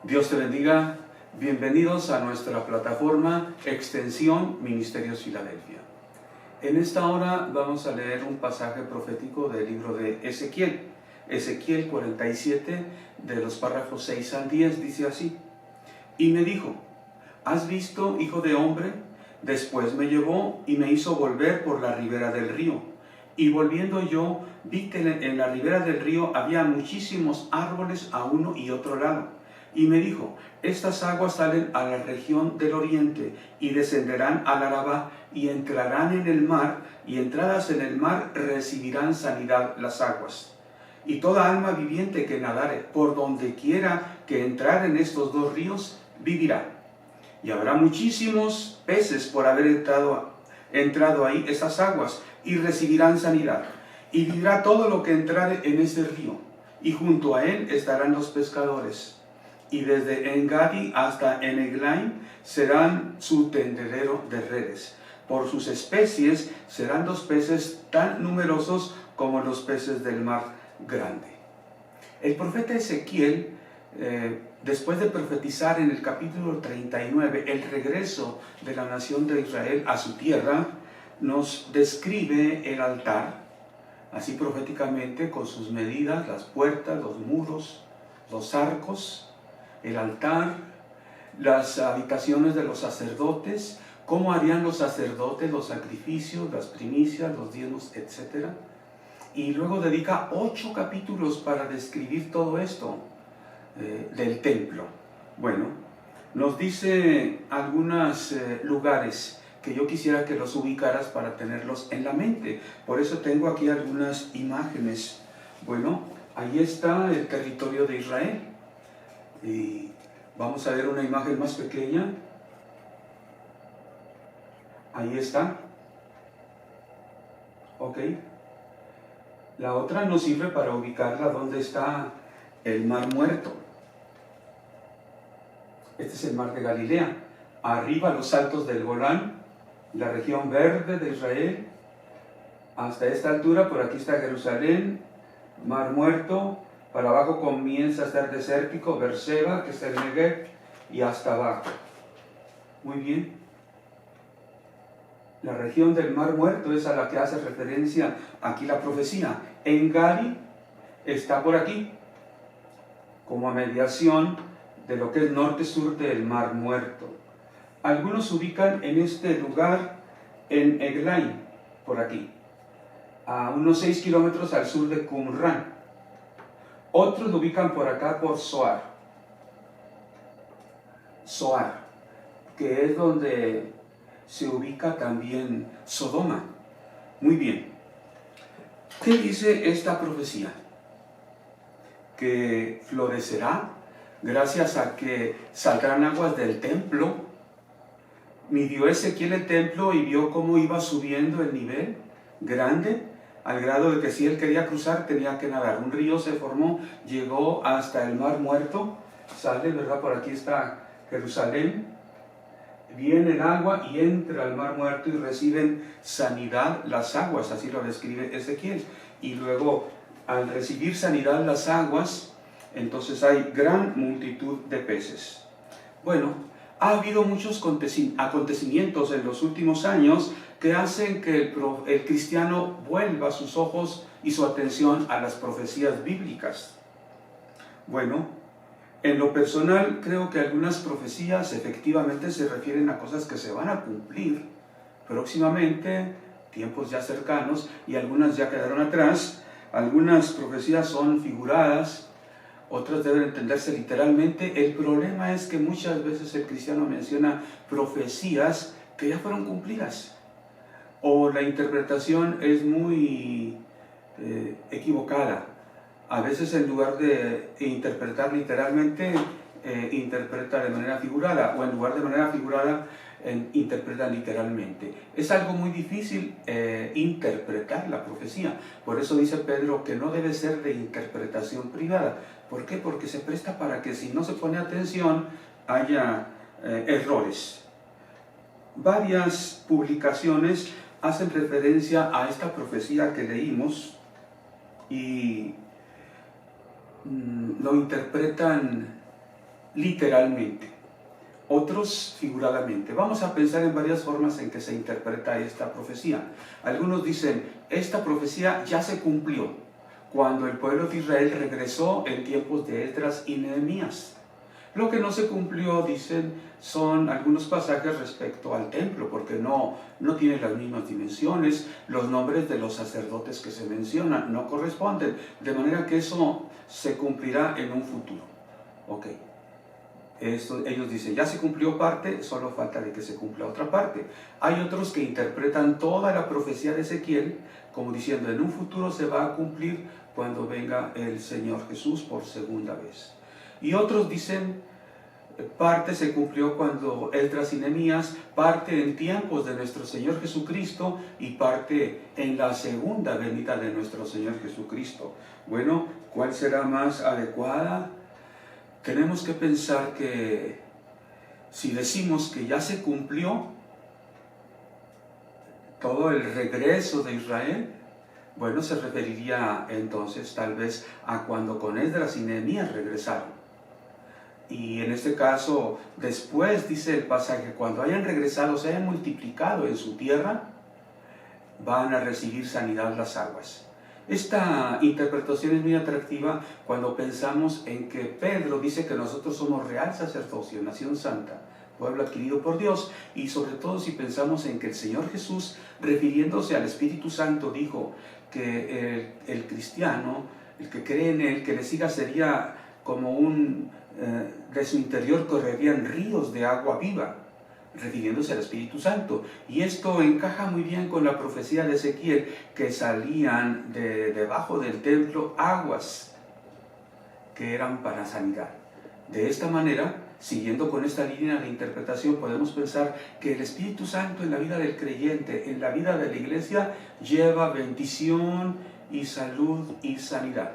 Dios te bendiga. Bienvenidos a nuestra plataforma Extensión Ministerios Filadelfia. En esta hora vamos a leer un pasaje profético del libro de Ezequiel. Ezequiel 47, de los párrafos 6 al 10, dice así: Y me dijo: ¿Has visto, hijo de hombre? Después me llevó y me hizo volver por la ribera del río. Y volviendo yo, vi que en la ribera del río había muchísimos árboles a uno y otro lado. Y me dijo: estas aguas salen a la región del oriente y descenderán al Arabá y entrarán en el mar, y entradas en el mar recibirán sanidad las aguas. Y toda alma viviente que nadare por donde quiera que entrar en estos dos ríos vivirá. Y habrá muchísimos peces por haber entrado ahí esas aguas, y recibirán sanidad. Y vivirá todo lo que entrare en ese río, y junto a él estarán los pescadores. Y desde En-Gadi hasta En-Eglaim serán su tendedero de redes. Por sus especies serán los peces tan numerosos como los peces del mar grande. El profeta Ezequiel, después de profetizar en el capítulo 39 el regreso de la nación de Israel a su tierra, nos describe el altar, así proféticamente, con sus medidas, las puertas, los muros, los arcos, el altar, las habitaciones de los sacerdotes, cómo harían los sacerdotes los sacrificios, las primicias, los diezmos, etc. Y luego dedica 8 capítulos para describir todo esto del templo. Bueno, nos dice algunos lugares que yo quisiera que los ubicaras para tenerlos en la mente. Por eso tengo aquí algunas imágenes. Bueno, ahí está el territorio de Israel. Y vamos a ver una imagen más pequeña. Ahí está. Ok. La otra nos sirve para ubicarla donde está el Mar Muerto. Este es el Mar de Galilea. Arriba los altos del Golán, la región verde de Israel. Hasta esta altura, por aquí está Jerusalén, Mar Muerto. Para abajo comienza a estar desértico, Berseba, que es el Negev, y hasta abajo. Muy bien. La región del Mar Muerto es a la que hace referencia aquí la profecía. En-Gadi está por aquí, como a mediación de lo que es norte-sur del Mar Muerto. Algunos ubican en este lugar en Eglaim, por aquí, a unos 6 kilómetros al sur de Qumran. Otros lo ubican por acá por Zoar, que es donde se ubica también Sodoma. Muy bien. ¿Qué dice esta profecía? Que florecerá gracias a que saldrán aguas del templo. Midió Ezequiel el templo y vio cómo iba subiendo el nivel grande, al grado de que si él quería cruzar tenía que nadar. Un río se formó, llegó hasta el Mar Muerto, sale, ¿verdad? Por aquí está Jerusalén, viene el agua y entra al Mar Muerto y reciben sanidad las aguas, así lo describe Ezequiel. Y luego, al recibir sanidad las aguas, entonces hay gran multitud de peces. Bueno, ha habido muchos acontecimientos en los últimos años que hacen que el cristiano vuelva sus ojos y su atención a las profecías bíblicas. Bueno, en lo personal creo que algunas profecías efectivamente se refieren a cosas que se van a cumplir próximamente, tiempos ya cercanos, y algunas ya quedaron atrás. Algunas profecías son figuradas, otras deben entenderse literalmente. El problema es que muchas veces el cristiano menciona profecías que ya fueron cumplidas, o la interpretación es muy equivocada. A veces, en lugar de interpretar literalmente, interpreta de manera figurada, o en lugar de manera figurada, interpreta literalmente. Es algo muy difícil interpretar la profecía. Por eso dice Pedro que no debe ser de interpretación privada. ¿Por qué? Porque se presta para que, si no se pone atención, haya errores. Varias publicaciones hacen referencia a esta profecía que leímos y lo interpretan literalmente, otros figuradamente. Vamos a pensar en varias formas en que se interpreta esta profecía. Algunos dicen, esta profecía ya se cumplió cuando el pueblo de Israel regresó en tiempos de Esdras y Nehemías. Lo que no se cumplió, dicen, son algunos pasajes respecto al templo, porque no tiene las mismas dimensiones, los nombres de los sacerdotes que se mencionan no corresponden, de manera que eso se cumplirá en un futuro. Ok. Ellos dicen, ya se cumplió parte, solo falta de que se cumpla otra parte. Hay otros que interpretan toda la profecía de Ezequiel como diciendo, en un futuro se va a cumplir cuando venga el Señor Jesús por segunda vez. Y otros dicen, parte se cumplió cuando Esdras y Nehemías, parte en tiempos de nuestro Señor Jesucristo y parte en la segunda venida de nuestro Señor Jesucristo. Bueno, ¿cuál será más adecuada? Tenemos que pensar que si decimos que ya se cumplió todo el regreso de Israel, bueno, se referiría entonces tal vez a cuando con Esdras y Nehemías regresaron. Y en este caso, después dice el pasaje, cuando hayan regresado, se hayan multiplicado en su tierra, van a recibir sanidad las aguas. Esta interpretación es muy atractiva cuando pensamos en que Pedro dice que nosotros somos real sacerdocio, nación santa, pueblo adquirido por Dios, y sobre todo si pensamos en que el Señor Jesús, refiriéndose al Espíritu Santo, dijo que el cristiano, el que cree en Él, que le siga, sería como de su interior correrían ríos de agua viva, refiriéndose al Espíritu Santo. Y esto encaja muy bien con la profecía de Ezequiel, que salían debajo del templo aguas que eran para sanidad. De esta manera, siguiendo con esta línea de interpretación, podemos pensar que el Espíritu Santo en la vida del creyente, en la vida de la iglesia, lleva bendición y salud y sanidad.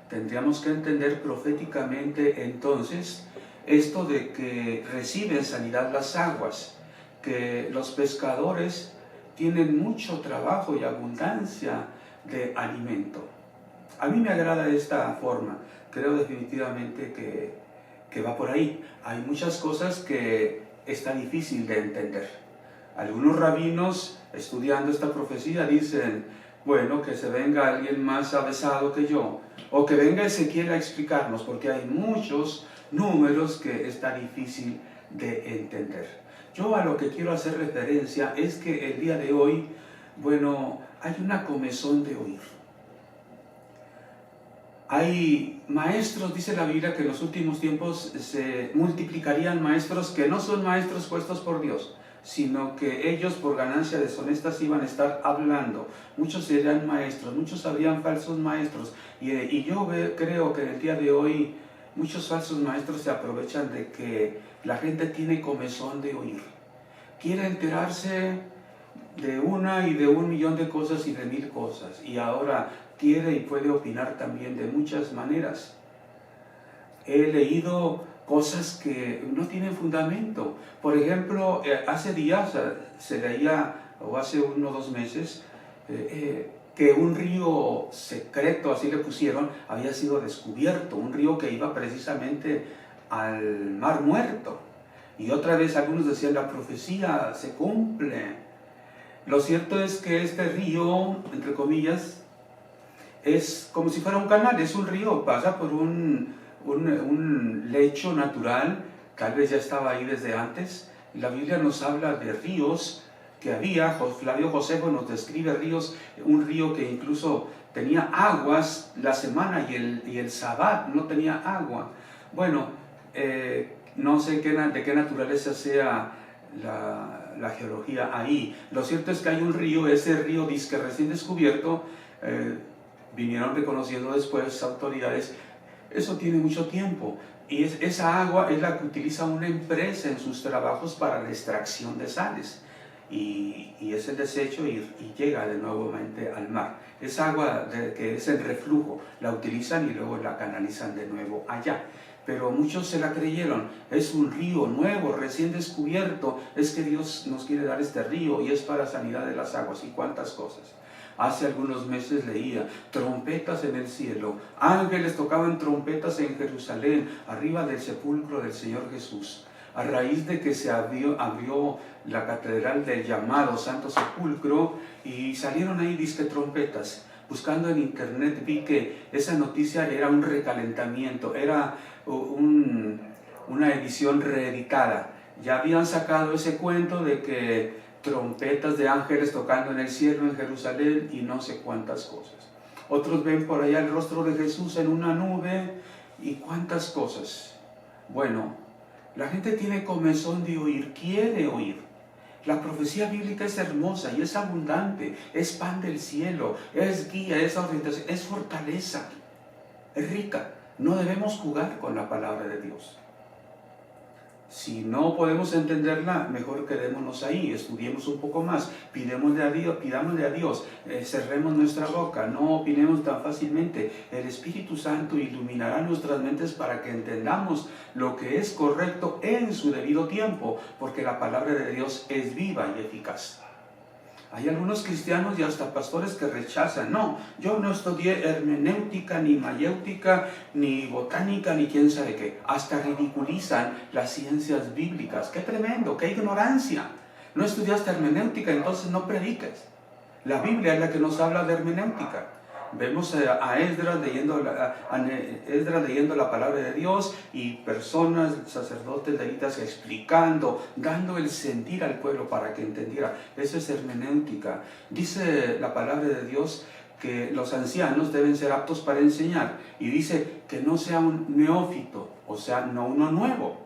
Tendríamos que entender proféticamente entonces esto de que reciben sanidad las aguas, que los pescadores tienen mucho trabajo y abundancia de alimento. A mí me agrada esta forma, creo definitivamente que va por ahí. Hay muchas cosas que está difícil de entender. Algunos rabinos estudiando esta profecía dicen, bueno, que se venga alguien más avesado que yo, o que venga Ezequiel a explicarnos, porque hay muchos números que está difícil de entender. Yo a lo que quiero hacer referencia es que el día de hoy, bueno, hay una comezón de oír. Hay maestros, dice la Biblia, que en los últimos tiempos se multiplicarían maestros que no son maestros puestos por Dios, sino que ellos por ganancia deshonestas iban a estar hablando. Muchos serían maestros, muchos habrían falsos maestros. Y yo creo que en el día de hoy muchos falsos maestros se aprovechan de que la gente tiene comezón de oír. Quiere enterarse de una y de 1.000.000 de cosas y de 1.000 cosas. Y ahora quiere y puede opinar también de muchas maneras. He leído cosas que no tienen fundamento. Por ejemplo, hace días se leía, o hace 1 o 2 meses, que un río secreto, así le pusieron, había sido descubierto, un río que iba precisamente al Mar Muerto. Y otra vez algunos decían, la profecía se cumple. Lo cierto es que este río, entre comillas, es como si fuera un canal, es un río, pasa por un lecho natural, tal vez ya estaba ahí desde antes. La Biblia nos habla de ríos que había, Flavio Josefo nos describe ríos, un río que incluso tenía aguas la semana y el sabbat no tenía agua. Bueno, no sé de qué naturaleza sea la geología ahí. Lo cierto es que hay un río, ese río disque recién descubierto, vinieron reconociendo después autoridades, eso tiene mucho tiempo. Y esa agua es la que utiliza una empresa en sus trabajos para la extracción de sales. Y es el desecho y llega de nuevamente al mar. Esa agua que es el reflujo, la utilizan y luego la canalizan de nuevo allá. Pero muchos se la creyeron, es un río nuevo, recién descubierto, es que Dios nos quiere dar este río y es para sanidad de las aguas y cuántas cosas. Hace algunos meses leía trompetas en el cielo, ángeles tocaban trompetas en Jerusalén, arriba del sepulcro del Señor Jesús. A raíz de que se abrió la catedral del llamado Santo Sepulcro y salieron ahí disque trompetas. Buscando en internet vi que esa noticia era un recalentamiento, era una edición reeditada. Ya habían sacado ese cuento de que trompetas de ángeles tocando en el cielo en Jerusalén y no sé cuántas cosas. Otros ven por allá el rostro de Jesús en una nube y cuántas cosas. Bueno, la gente tiene comezón de oír, quiere oír. La profecía bíblica es hermosa y es abundante, es pan del cielo, es guía, es orientación, es fortaleza, es rica. No debemos jugar con la palabra de Dios. Si no podemos entenderla, mejor quedémonos ahí, estudiemos un poco más, pidámosle a Dios, cerremos nuestra boca, no opinemos tan fácilmente. El Espíritu Santo iluminará nuestras mentes para que entendamos lo que es correcto en su debido tiempo, porque la palabra de Dios es viva y eficaz. Hay algunos cristianos y hasta pastores que rechazan. No, yo no estudié hermenéutica, ni mayéutica, ni botánica, ni quién sabe qué. Hasta ridiculizan las ciencias bíblicas. ¡Qué tremendo! ¡Qué ignorancia! No estudiaste hermenéutica, entonces no prediques. La Biblia es la que nos habla de hermenéutica. Vemos a Esdras leyendo la palabra de Dios y personas, sacerdotes, levitas explicando, dando el sentir al pueblo para que entendiera. Eso es hermenéutica. Dice la palabra de Dios que los ancianos deben ser aptos para enseñar y dice que no sea un neófito, o sea, no uno nuevo.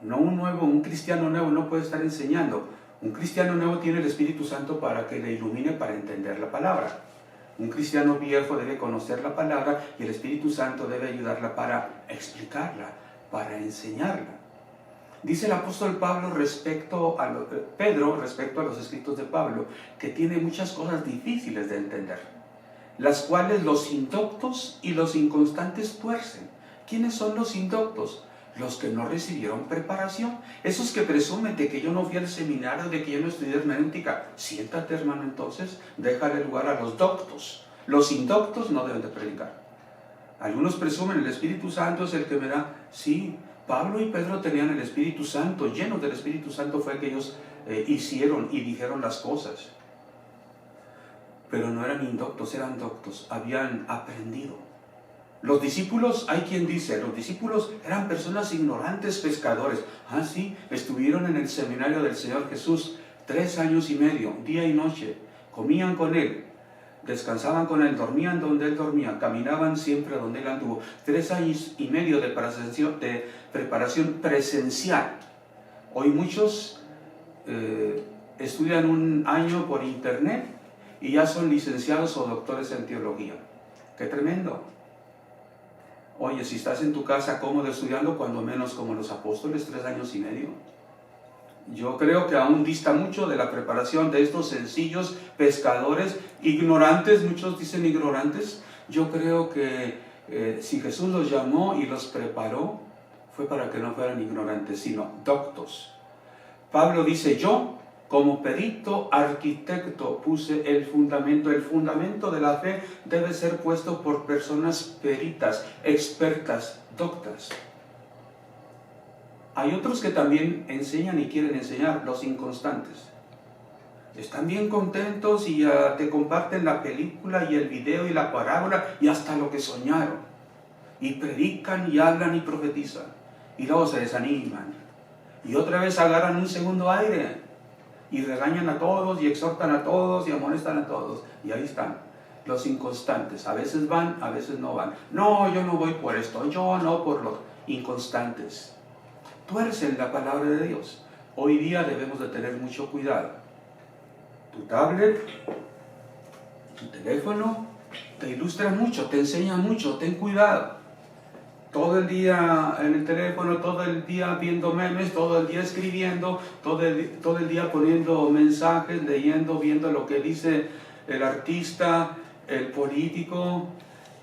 Un cristiano nuevo no puede estar enseñando. Un cristiano nuevo tiene el Espíritu Santo para que le ilumine para entender la palabra. Un cristiano viejo debe conocer la palabra y el Espíritu Santo debe ayudarla para explicarla, para enseñarla. Dice el apóstol Pedro respecto a los escritos de Pablo, que tiene muchas cosas difíciles de entender, las cuales los indoctos y los inconstantes tuercen. ¿Quiénes son los indoctos? Los que no recibieron preparación, esos que presumen de que yo no fui al seminario, de que yo no estudié hermenéutica. Siéntate, hermano, entonces, déjale lugar a los doctos. Los indoctos no deben de predicar. Algunos presumen, el Espíritu Santo es el que me da. Sí, Pablo y Pedro tenían el Espíritu Santo, llenos del Espíritu Santo fue que ellos hicieron y dijeron las cosas. Pero no eran indoctos, eran doctos, habían aprendido. Los discípulos, hay quien dice, los discípulos eran personas ignorantes, pescadores. Ah, sí, estuvieron en el seminario del Señor Jesús 3 años y medio, día y noche. Comían con Él, descansaban con Él, dormían donde Él dormía, caminaban siempre donde Él anduvo. 3 años y medio de preparación presencial. Hoy muchos estudian 1 año por internet y ya son licenciados o doctores en teología. ¡Qué tremendo! Oye, si estás en tu casa cómodo estudiando, cuando menos como los apóstoles, 3 años y medio. Yo creo que aún dista mucho de la preparación de estos sencillos pescadores, ignorantes, muchos dicen ignorantes. Yo creo que si Jesús los llamó y los preparó, fue para que no fueran ignorantes, sino doctos. Pablo dice, yo, como perito arquitecto, puse el fundamento. El fundamento de la fe debe ser puesto por personas peritas, expertas, doctas. Hay otros que también enseñan y quieren enseñar, los inconstantes. Están bien contentos y te comparten la película y el video y la parábola y hasta lo que soñaron. Y predican y hablan y profetizan. Y luego se desaniman. Y otra vez agarran un segundo aire. Y regañan a todos y exhortan a todos y amonestan a todos. Y ahí están, los inconstantes. A veces van, a veces no van. No, yo no voy por esto, yo no por los inconstantes. Tuercen la palabra de Dios. Hoy día debemos de tener mucho cuidado. Tu tablet, tu teléfono, te ilustra mucho, te enseña mucho, ten cuidado. Todo el día en el teléfono, todo el día viendo memes, todo el día escribiendo, todo el día poniendo mensajes, leyendo, viendo lo que dice el artista, el político,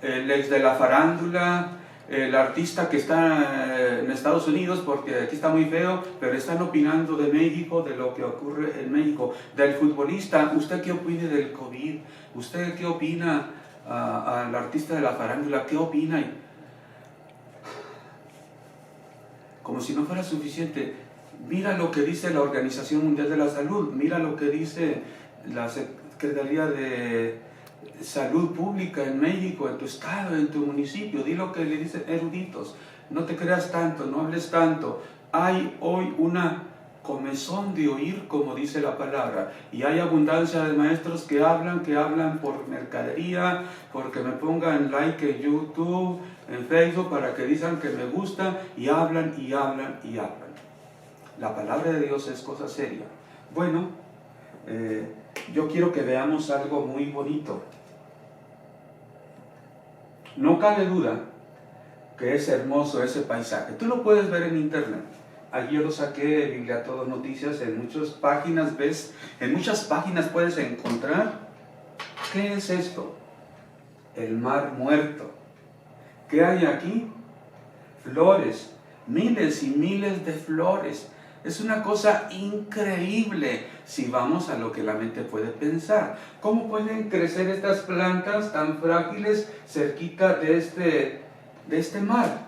el ex de la farándula, el artista que está en Estados Unidos, porque aquí está muy feo, pero están opinando de México, de lo que ocurre en México, del futbolista. ¿Usted qué opina del COVID? ¿Usted qué opina al artista de la farándula? ¿Qué opina? Como si no fuera suficiente, mira lo que dice la Organización Mundial de la Salud, mira lo que dice la Secretaría de Salud Pública en México, en tu estado, en tu municipio. Di lo que le dicen eruditos. No te creas tanto, no hables tanto. Hay hoy una comezón de oír, como dice la palabra, y hay abundancia de maestros que hablan por mercadería, porque me pongan like en YouTube, en Facebook, para que digan que me gusta, y hablan y hablan y hablan. La palabra de Dios es cosa seria. Bueno, yo quiero que veamos algo muy bonito. No cabe duda que es hermoso ese paisaje. Tú lo puedes ver en internet. Allí yo lo saqué de Biblia Todo Noticias. En muchas páginas ves, en muchas páginas puedes encontrar. ¿Qué es esto? El Mar Muerto. ¿Qué hay aquí? Flores, miles y miles de flores. Es una cosa increíble si vamos a lo que la mente puede pensar. ¿Cómo pueden crecer estas plantas tan frágiles cerquita de este mar?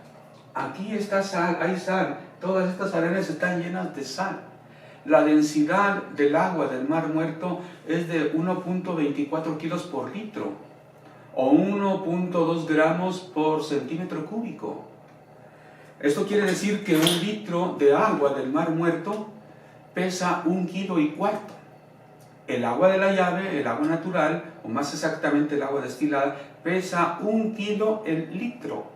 Aquí está sal, hay sal. Todas estas arenas están llenas de sal. La densidad del agua del Mar Muerto es de 1.24 kilos por litro o 1.2 gramos por centímetro cúbico. Esto quiere decir que un litro de agua del Mar Muerto pesa 1,4 kilos. El agua de la llave, el agua natural, o más exactamente el agua destilada, pesa 1 kilo el litro.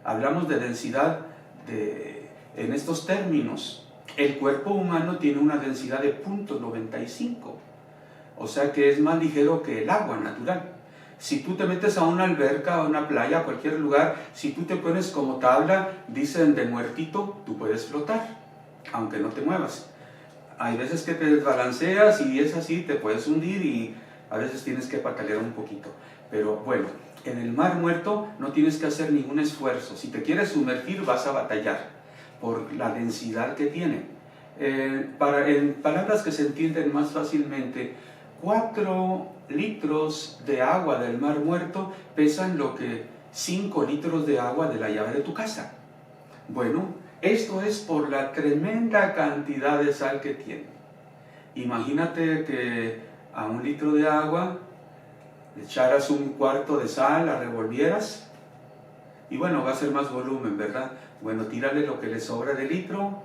Hablamos de densidad en estos términos. El cuerpo humano tiene una densidad de 0.95, o sea que es más ligero que el agua natural. Si tú te metes a una alberca, a una playa, a cualquier lugar, si tú te pones como tabla, dicen de muertito, tú puedes flotar, aunque no te muevas. Hay veces que te desbalanceas y es así, te puedes hundir y a veces tienes que patalear un poquito. Pero bueno, en el Mar Muerto no tienes que hacer ningún esfuerzo. Si te quieres sumergir vas a batallar por la densidad que tiene. En palabras que se entienden más fácilmente, 4 litros de agua del Mar Muerto pesan lo que 5 litros de agua de la llave de tu casa. Bueno, esto es por la tremenda cantidad de sal que tiene. Imagínate que a 1 litro de agua le echaras 1/4 de sal, la revolvieras y bueno, va a ser más volumen, ¿verdad? Bueno, tírale lo que le sobra de litro.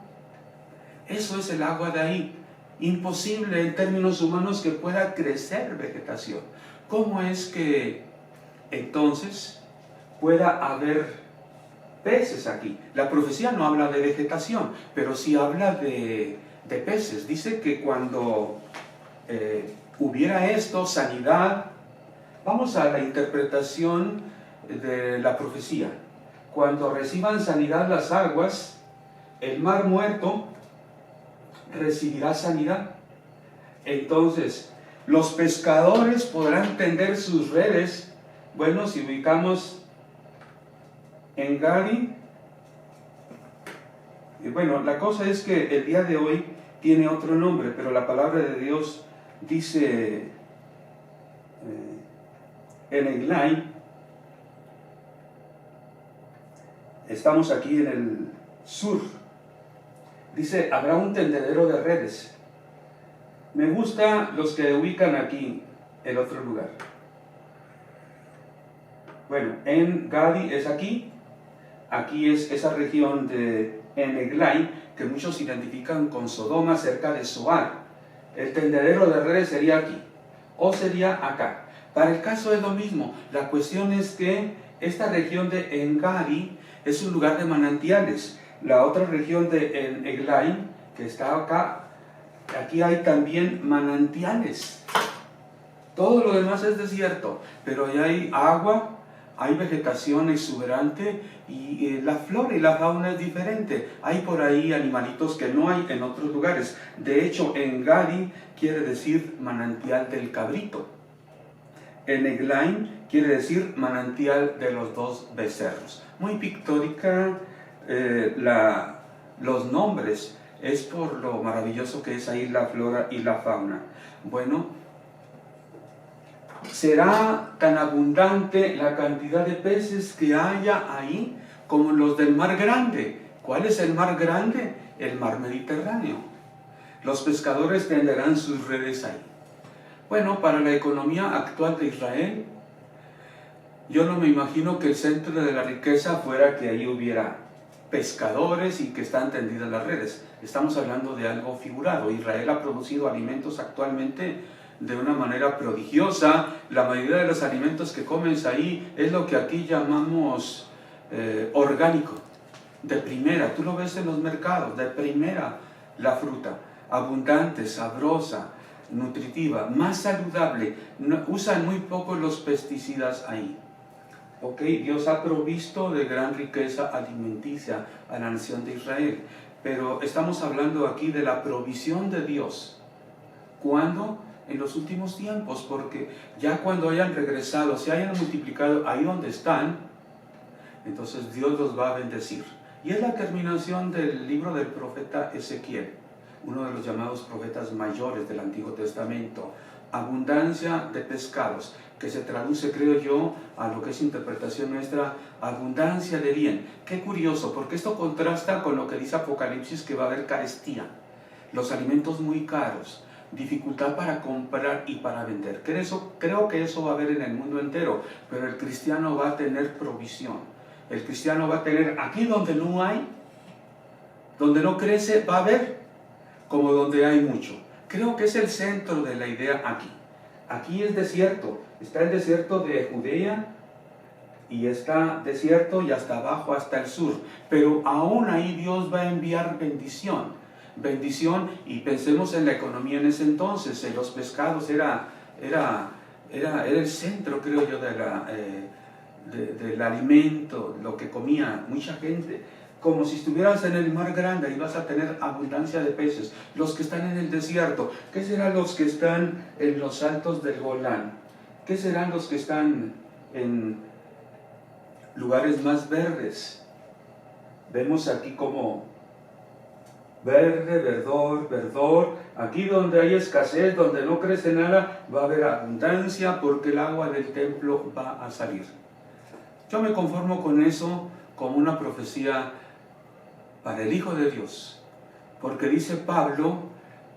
Eso es el agua de ahí. Imposible en términos humanos que pueda crecer vegetación. ¿Cómo es que entonces pueda haber peces aquí? La profecía no habla de vegetación, pero sí habla de peces. Dice que cuando hubiera esto, sanidad, vamos a la interpretación de la profecía. Cuando reciban sanidad las aguas, el Mar Muerto recibirá sanidad. Entonces, los pescadores podrán tender sus redes. Bueno, si ubicamos en Gadi, bueno, la cosa es que el día de hoy tiene otro nombre, pero la palabra de Dios dice en Eglaim, estamos aquí en el sur, dice, habrá un tendedero de redes. Me gusta los que ubican aquí el otro lugar. Bueno, en Gadi es aquí es esa región de En-Eglaim, que muchos identifican con Sodoma, cerca de Zoar. El tendedero de redes sería aquí, o sería acá. Para el caso es lo mismo. La cuestión es que esta región de En-Gadi es un lugar de manantiales. La otra región de En-Eglaim, que está acá, aquí hay también manantiales. Todo lo demás es desierto, pero ahí hay agua, hay vegetación exuberante y la flora y la fauna es diferente. Hay por ahí animalitos que no hay en otros lugares. De hecho, En Gadi quiere decir manantial del cabrito. En-Eglaim quiere decir manantial de los dos becerros. Muy pictórica los nombres, es por lo maravilloso que es ahí la flora y la fauna. Bueno, será tan abundante la cantidad de peces que haya ahí como los del Mar Grande. ¿Cuál es el Mar Grande? El Mar Mediterráneo. Los pescadores tenderán sus redes ahí. Bueno, para la economía actual de Israel, yo no me imagino que el centro de la riqueza fuera que ahí hubiera pescadores y que están tendidas las redes. Estamos hablando de algo figurado. Israel ha producido alimentos actualmente de una manera prodigiosa. La mayoría de los alimentos que comes ahí es lo que aquí llamamos orgánico, de primera. Tú lo ves en los mercados, de primera la fruta, abundante, sabrosa, nutritiva, más saludable. Usan muy poco los pesticidas ahí. Dios ha provisto de gran riqueza alimenticia a la nación de Israel, pero estamos hablando aquí de la provisión de Dios. ¿Cuándo? En los últimos tiempos, porque ya cuando hayan regresado, se hayan multiplicado ahí donde están, entonces Dios los va a bendecir. Y es la terminación del libro del profeta Ezequiel, uno de los llamados profetas mayores del Antiguo Testamento. Abundancia de pescados, que se traduce, creo yo, a lo que es interpretación nuestra, abundancia de bien. Qué curioso, porque esto contrasta con lo que dice Apocalipsis, que va a haber carestía, los alimentos muy caros, dificultad para comprar y para vender. Creo que eso va a haber en el mundo entero, pero el cristiano va a tener provisión. El cristiano va a tener aquí donde no hay, donde no crece, va a haber, como donde hay mucho. Creo que es el centro de la idea aquí. Aquí es desierto, está el desierto de Judea y está desierto y hasta abajo, hasta el sur. Pero aún ahí Dios va a enviar bendición. Bendición, y pensemos en la economía en ese entonces. Los pescados era el centro, creo yo, del alimento, lo que comía mucha gente. Como si estuvieras en el Mar Grande y vas a tener abundancia de peces. Los que están en el desierto, ¿qué serán los que están en los altos del Golán? ¿Qué serán los que están en lugares más verdes? Vemos aquí como verde, verdor. Aquí donde hay escasez, donde no crece nada, va a haber abundancia porque el agua del templo va a salir. Yo me conformo con eso como una profecía para el Hijo de Dios, porque dice Pablo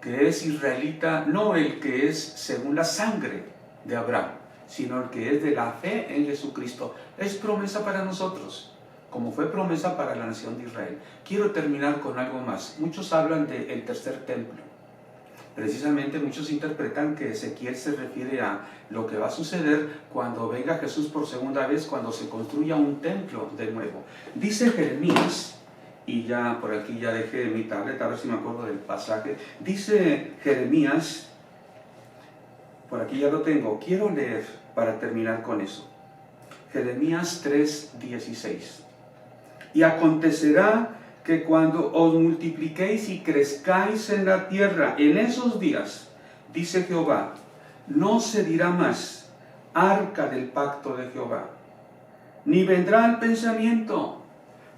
que es israelita no el que es según la sangre de Abraham, sino el que es de la fe en Jesucristo. Es promesa para nosotros, como fue promesa para la nación de Israel. Quiero terminar con algo más. Muchos hablan del tercer templo. Precisamente muchos interpretan que Ezequiel se refiere a lo que va a suceder cuando venga Jesús por segunda vez, cuando se construya un templo de nuevo. Dice Jeremías, y ya por aquí ya dejé mi tableta, a ver si me acuerdo del pasaje. Dice Jeremías, por aquí ya lo tengo, quiero leer para terminar con eso. Jeremías 3:16. Y acontecerá que cuando os multipliquéis y crezcáis en la tierra, en esos días, dice Jehová, no se dirá más arca del pacto de Jehová, ni vendrá al pensamiento,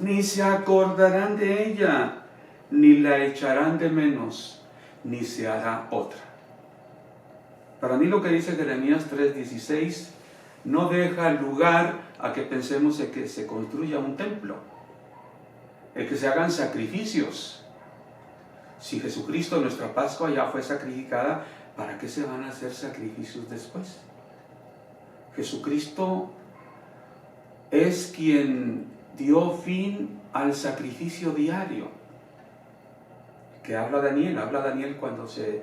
ni se acordarán de ella, ni la echarán de menos, ni se hará otra. Para mí lo que dice Jeremías 3:16 no deja lugar a que pensemos en que se construya un templo, en que se hagan sacrificios. Si Jesucristo, nuestra Pascua, ya fue sacrificada, ¿para qué se van a hacer sacrificios después? Jesucristo es quien dio fin al sacrificio diario que habla Daniel cuando se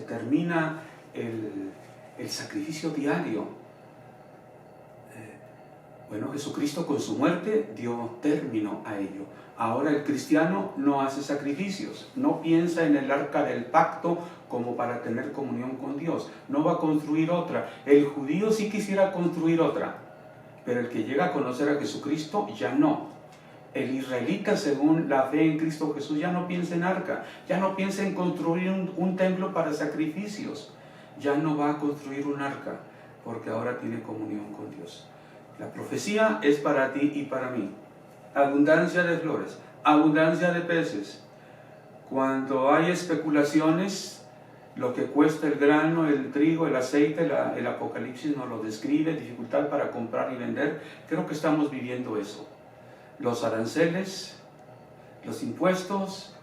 termina el sacrificio diario. Bueno, Jesucristo con su muerte dio término a ello. Ahora el cristiano no hace sacrificios, no piensa en el arca del pacto como para tener comunión con Dios, no va a construir otra. El judío sí quisiera construir otra, pero el que llega a conocer a Jesucristo ya no. El israelita, según la fe en Cristo Jesús, ya no piensa en arca, ya no piensa en construir un templo para sacrificios, ya no va a construir un arca. porque ahora tiene comunión con Dios. La profecía es para ti y para mí. Abundancia de flores, abundancia de peces. Cuando hay especulaciones, lo que cuesta el grano, el trigo, el aceite, el Apocalipsis nos lo describe, dificultad para comprar y vender. Creo que estamos viviendo eso. Los aranceles, los impuestos,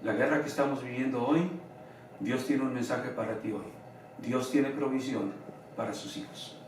la guerra que estamos viviendo hoy. Dios tiene un mensaje para ti hoy. Dios tiene provisión para sus hijos.